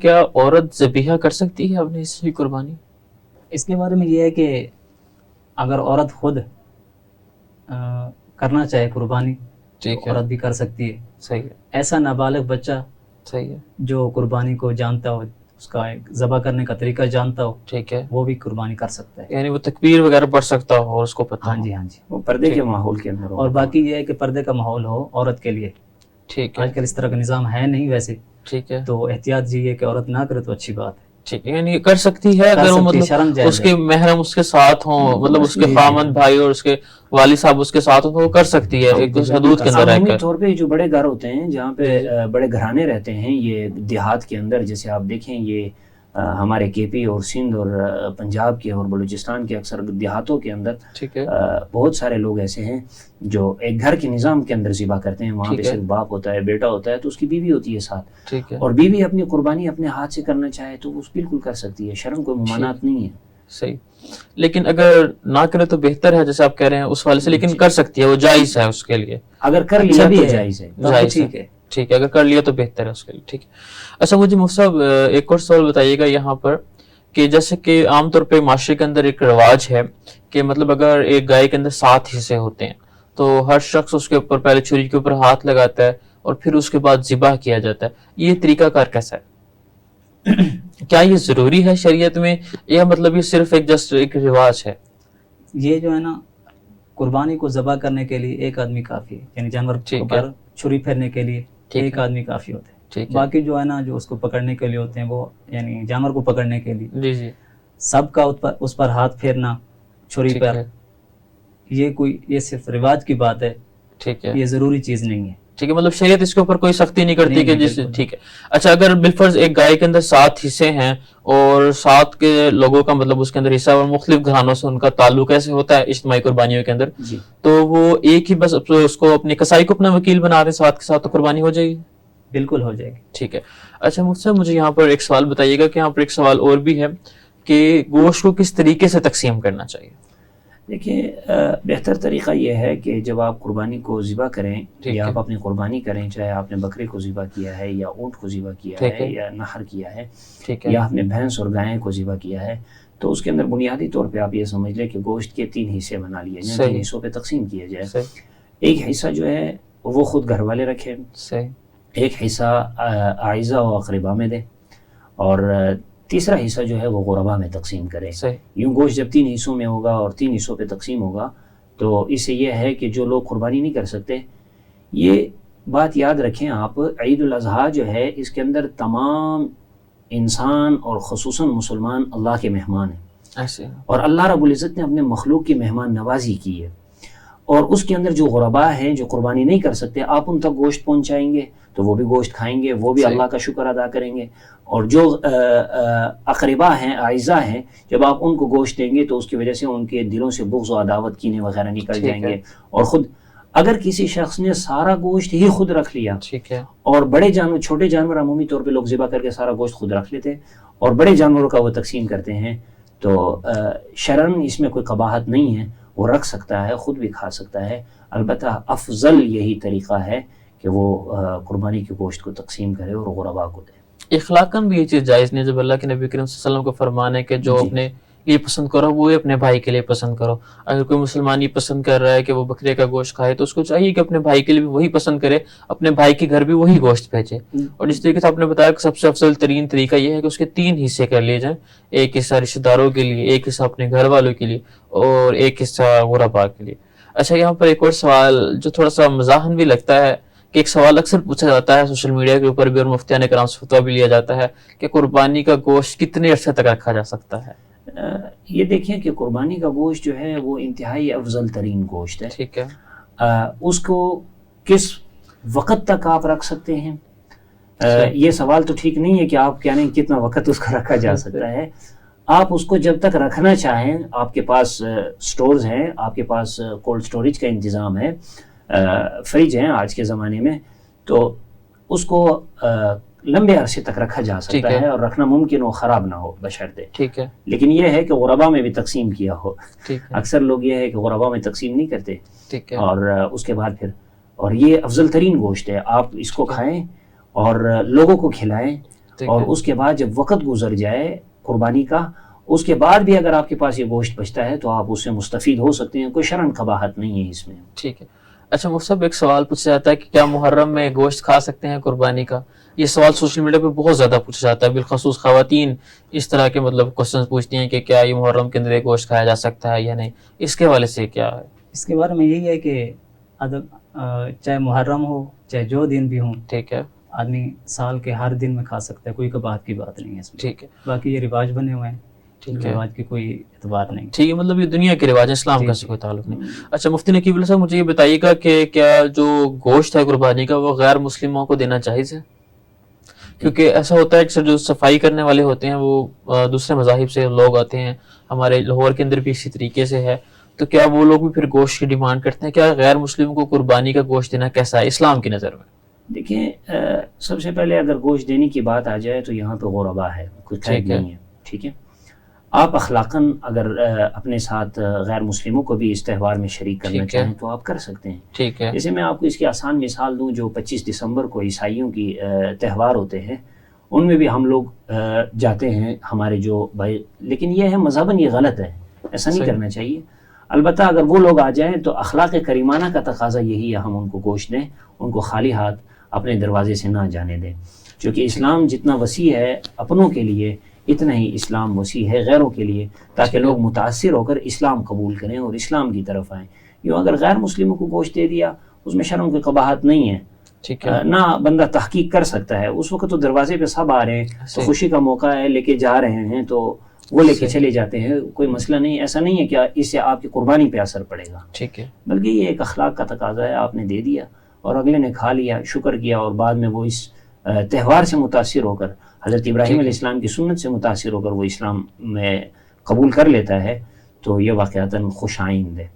کیا عورت ذبیحہ کر سکتی ہے اپنی حصے کی قربانی؟ اس کے بارے میں یہ ہے کہ اگر عورت خود کرنا چاہے قربانی تو ٹھیک ہے، عورت بھی کر سکتی ہے. صحیح ہے، ایسا نابالغ بچہ صحیح ہے، جو قربانی کو جانتا ہو، اس کا ایک ذبح کرنے کا طریقہ جانتا ہو، ٹھیک ہے، وہ بھی قربانی کر سکتا ہے. یعنی وہ تکبیر وغیرہ پڑھ سکتا ہو اور اس کو پتہ ہاں ہو. جی ہاں جی. وہ پردے ٹھیک کے ماحول کے اندر ہو. اور باقی یہ ہے کہ پردے کا ماحول ہو عورت کے لیے. ٹھیک ہے، آج کل اس طرح کا نظام ہے نہیں ویسے، ٹھیک ہے، تو احتیاط یہ ہے کہ عورت نہ کرے تو اچھی بات ہے. ٹھیک ہے، یعنی کر سکتی ہے کر اگر وہ سکتی ہے، مطلب شرم جائز اس کے محرم اس کے ساتھ ہوں، مطلب اس کے جی، خامند بھائی اور اس کے والد صاحب اس کے ساتھ ہوں تو وہ کر سکتی ہے ایک حدود کے اندر رہ عمومی کر. طور پہ جو بڑے گھر ہوتے ہیں جہاں پہ بڑے گھرانے رہتے ہیں یہ دیہات کے اندر، جیسے آپ دیکھیں یہ ہمارے کے پی اور سندھ اور پنجاب کے اور بلوچستان کے اکثر دیہاتوں کے اندر ٹھیک ہے، بہت سارے لوگ ایسے ہیں جو ایک گھر کے نظام کے اندر ذبح کرتے ہیں. وہاں پہ ٹھیک ہے، صرف باپ ہوتا ہے، بیٹا ہوتا ہے، تو اس کی بیوی ہوتی ہے ساتھ. ٹھیک ہے، اور بیوی اپنی قربانی اپنے ہاتھ سے کرنا چاہے تو وہ بالکل کر سکتی ہے، شرم کوئی ممانعت نہیں ہے. صحیح. لیکن اگر نہ کرے تو بہتر ہے جیسے آپ کہہ رہے ہیں اس والے سے، لیکن کر سکتی ہے، وہ جائز ہے اس کے لیے. اگر کر اچھا لیا بھی تو ہے، جائز ہے. تب جائز ٹھیک ہے. ٹھیک ہے، اگر کر لیا تو بہتر ہے اس کے لیے. ٹھیک ہے. اچھا مجھے مفتی صاحب ایک اور سوال بتائیے گا یہاں پر کہ جیسے کہ عام طور پہ معاشرے کے اندر ایک رواج ہے کہ مطلب اگر ایک گائے کے اندر 7 حصے ہوتے ہیں تو ہر شخص اس کے اوپر پہلے چھری کے اوپر ہاتھ لگاتا ہے اور پھر اس کے بعد ذبح کیا جاتا ہے. یہ طریقہ کار کیسا ہے؟ کیا یہ ضروری ہے شریعت میں یا مطلب یہ صرف ایک رواج ہے؟ یہ جو ہے نا قربانی کو ذبح کرنے کے لیے ایک آدمی کافی ہے، یعنی جانور ٹھیک پر چھری پھیرنے کے لیے ٹھیک ایک ہے، آدمی کافی ہوتا ہے. ٹھیک ہے، باقی جو ہے نا جو اس کو پکڑنے کے لیے ہوتے ہیں وہ یعنی جانور کو پکڑنے کے لیے جی جی، سب کا اس پر ہاتھ پھیرنا چھری ٹھیک پر، ہے، یہ صرف رواج کی بات ہے، ٹھیک ہے، یہ ضروری چیز نہیں ہے. ٹھیک ہے، مطلب شریعت اس کے اوپر کوئی سختی نہیں کرتی نہیں، کہ نہیں، جس. بالکل. ٹھیک ہے. اچھا اگر بالفرض ایک گائے کے اندر 7 حصے ہیں اور 7 کے لوگوں کا مطلب اس کے اندر حصہ اور مختلف گھرانوں سے ان کا تعلق ایسے ہوتا ہے اجتماعی قربانیوں کے اندر، جی تو وہ ایک ہی بس اس کو اپنی کسائی کو اپنا وکیل بنا دیں 7 کے ساتھ تو قربانی ہو جائے گی؟ بالکل ہو جائے گی. ٹھیک ہے. اچھا مفتی صاحب مجھے یہاں پر ایک سوال بتائیے گا کہ یہاں پر ایک سوال اور بھی ہے کہ گوشت کو کس طریقے سے تقسیم کرنا چاہیے؟ دیکھیں بہتر طریقہ یہ ہے کہ جب آپ قربانی کو ذبح کریں ٹھیک یا ہے، آپ اپنی قربانی کریں، چاہے آپ نے بکرے کو ذبح کیا ہے یا اونٹ کو ذبح کیا ٹھیک ہے ہے، یا نہر کیا ہے ٹھیک ہے، یا آپ نے بھینس اور گائے کو ذبح کیا ہے، تو اس کے اندر بنیادی طور پہ آپ یہ سمجھ لیں کہ گوشت کے 3 حصے بنا لیے جائیں، صحیح. 3 حصوں پہ تقسیم کیا جائے. صحیح، ایک حصہ جو ہے وہ خود گھر والے رکھیں، صحیح، ایک حصہ اعزہ و اقربا میں دیں، اور تیسرا حصہ جو ہے وہ غربا میں تقسیم کریں. صحیح، یوں گوشت جب 3 حصوں میں ہوگا اور 3 حصوں پہ تقسیم ہوگا تو اس سے یہ ہے کہ جو لوگ قربانی نہیں کر سکتے، یہ بات یاد رکھیں آپ، عید الاضحیٰ جو ہے اس کے اندر تمام انسان اور خصوصاً مسلمان اللہ کے مہمان ہیں، ایسے اور اللہ رب العزت نے اپنے مخلوق کی مہمان نوازی کی ہے، اور اس کے اندر جو غربا ہیں جو قربانی نہیں کر سکتے آپ ان تک گوشت پہنچائیں گے تو وہ بھی گوشت کھائیں گے، وہ بھی صحیح. اللہ کا شکر ادا کریں گے. اور جو اقربا ہیں اعزا ہیں جب آپ ان کو گوشت دیں گے تو اس کی وجہ سے ان کے دلوں سے بغض و عداوت کینے وغیرہ نکل ٹھیک جائیں ہے. گے. اور خود اگر کسی شخص نے سارا گوشت ہی خود رکھ لیا، ٹھیک ہے، اور بڑے جانور چھوٹے جانور عمومی طور پہ لوگ ذبح کر کے سارا گوشت خود رکھ لیتے ہیں اور بڑے جانوروں کا وہ تقسیم کرتے ہیں، تو شرعاً اس میں کوئی قباحت نہیں ہے، وہ رکھ سکتا ہے، خود بھی کھا سکتا ہے. البتہ افضل یہی طریقہ ہے کہ وہ قربانی کے گوشت کو تقسیم کرے اور غربا کو دے. اخلاقاً بھی یہ چیز جائز نہیں ہے جب اللہ کے نبی کریم صلی اللہ علیہ وسلم کا فرمان ہے کہ جو جی. اپنے لیے پسند کرو وہ اپنے بھائی کے لیے پسند کرو. اگر کوئی مسلمان یہ پسند کر رہا ہے کہ وہ بکرے کا گوشت کھائے تو اس کو چاہیے کہ اپنے بھائی کے لیے بھی وہی پسند کرے، اپنے بھائی کے گھر بھی وہی گوشت بھیجے. اور جس طریقے سے آپ نے بتایا کہ سب سے افضل ترین طریقہ یہ ہے کہ اس کے 3 حصے کر لیے جائیں، ایک حصہ رشتہ داروں کے لیے، ایک حصہ اپنے گھر والوں کے لیے اور ایک حصہ غربا کے لیے. اچھا یہاں پر ایک اور سوال جو تھوڑا سا مزاحن بھی لگتا ہے کہ ایک سوال اکثر پوچھا جاتا ہے سوشل میڈیا کے اوپر بھی اور مفتیان کرام سے فتویٰ بھی لیا جاتا ہے کہ قربانی کا گوشت کتنے عرصے تک رکھا جا سکتا ہے؟ یہ دیکھیں کہ قربانی کا گوشت جو ہے وہ انتہائی افضل ترین گوشت ہے. ٹھیک ہے، اس کو کس وقت تک آپ رکھ سکتے ہیں؟ یہ سوال تو ٹھیک نہیں ہے کہ آپ کہہ رہے ہیں کتنا وقت اس کو رکھا جا سکتا ہے. آپ اس کو جب تک رکھنا چاہیں، آپ کے پاس سٹورز ہیں، آپ کے پاس کولڈ سٹوریج کا انتظام ہے، فریج ہیں آج کے زمانے میں، تو اس کو لمبے عرصے تک رکھا جا سکتا ہے اور رکھنا ممکن ہو، خراب نہ ہو بشرطے. ٹھیک ہے، لیکن یہ ہے کہ غربا میں بھی تقسیم کیا ہو. ٹھیک ہے، اکثر لوگ یہ ہے کہ غربا میں تقسیم نہیں کرتے، ٹھیک ہے، اور اس کے بعد پھر، اور یہ افضل ترین گوشت ہے، آپ اس کو کھائیں اور لوگوں کو کھلائیں ٹھیک اور ہے اس کے بعد جب وقت گزر جائے قربانی کا، اس کے بعد بھی اگر آپ کے پاس یہ گوشت بچتا ہے تو آپ اس سے مستفید ہو سکتے ہیں، کوئی شرن قباحت نہیں ہے اس میں۔ ٹھیک ہے۔ اچھا مفتی صاحب ایک سوال پوچھا جاتا ہے کہ کیا محرم میں گوشت کھا سکتے ہیں قربانی کا؟ یہ سوال سوشل میڈیا پہ بہت زیادہ پوچھا جاتا ہے، بالخصوص خواتین اس طرح کے مطلب کوشچن پوچھتی ہیں کہ کیا یہ محرم کے اندر یہ گوشت کھایا جا سکتا ہے یا نہیں، اس کے حوالے سے کیا ہے؟ اس کے بارے میں یہی ہے کہ چاہے محرم ہو چاہے جو دن بھی ہوں، ٹھیک ہے آدمی سال کے ہر دن میں کھا سکتا ہے، کوئی کباہت کی بات نہیں ہے اس میں۔ ٹھیک ہے باقی یہ رواج بنے ہوئے ہیں، ٹھیک ہے رواج کی کوئی اعتبار نہیں۔ ٹھیک ہے، مطلب یہ دنیا کے رواج ہیں، اسلام کا جی، سے کوئی تعلق نہیں۔ اچھا مفتی نقیب اللہ صاحب مجھے یہ بتائیے گا کہ کیا جو گوشت ہے قربانی کا وہ غیر مسلموں کو دینا جائز ہے؟ کیونکہ ایسا ہوتا ہے کہ جو صفائی کرنے والے ہوتے ہیں وہ دوسرے مذاہب سے لوگ آتے ہیں، ہمارے لاہور کے اندر بھی اسی طریقے سے ہے، تو کیا وہ لوگ بھی پھر گوشت کی ڈیمانڈ کرتے ہیں؟ کیا غیر مسلموں کو قربانی کا گوشت دینا کیسا ہے اسلام کی نظر میں؟ دیکھیں سب سے پہلے اگر گوشت دینے کی بات آ جائے تو یہاں پہ غربا ہے، کوئی قید ٹھیک ہے نہیں ہے، ٹھیک ہے۔ آپ اخلاقاً اگر اپنے ساتھ غیر مسلموں کو بھی اس تہوار میں شریک کرنا ٹھیک ہے چاہیں تو آپ کر سکتے ہیں۔ ٹھیک ہے جیسے میں آپ کو اس کی آسان مثال دوں، جو 25 دسمبر کو عیسائیوں کی تہوار ہوتے ہیں ان میں بھی ہم لوگ جاتے ہیں ہمارے جو بھائی، لیکن یہ ہے مذہباً یہ غلط ہے، ایسا نہیں صحیح۔ کرنا چاہیے۔ البتہ اگر وہ لوگ آ جائیں تو اخلاق کریمانہ کا تقاضا یہی ہے ہم ان کو گوشت دیں، ان کو خالی ہاتھ اپنے دروازے سے نہ جانے دیں، کیونکہ اسلام جتنا وسیع ہے اپنوں کے لیے اتنا ہی اسلام وسیع ہے غیروں کے لیے، تاکہ لوگ متاثر ہو کر اسلام قبول کریں اور اسلام کی طرف آئیں۔ یوں اگر غیر مسلموں کو گوشت دے دیا اس میں شرم کی قباحت نہیں ہے، ٹھیک ہے نہ بندہ تحقیق کر سکتا ہے، اس وقت تو دروازے پہ سب آ رہے ہیں تو صحیح۔ خوشی کا موقع ہے، لے کے جا رہے ہیں تو وہ لے کے صحیح۔ چلے جاتے ہیں، کوئی مسئلہ نہیں، ایسا نہیں ہے کہ اس سے آپ کی قربانی پہ اثر پڑے گا، ٹھیک ہے بلکہ یہ ایک اخلاق کا تقاضا ہے، آپ نے دے دیا اور اگلے نے کھا لیا، شکر کیا، اور بعد میں وہ اس تہوار سے متاثر ہو کر، حضرت ابراہیم علیہ السلام کی سنت سے متاثر ہو کر وہ اسلام میں قبول کر لیتا ہے، تو یہ واقعتاً خوش آئند ہے۔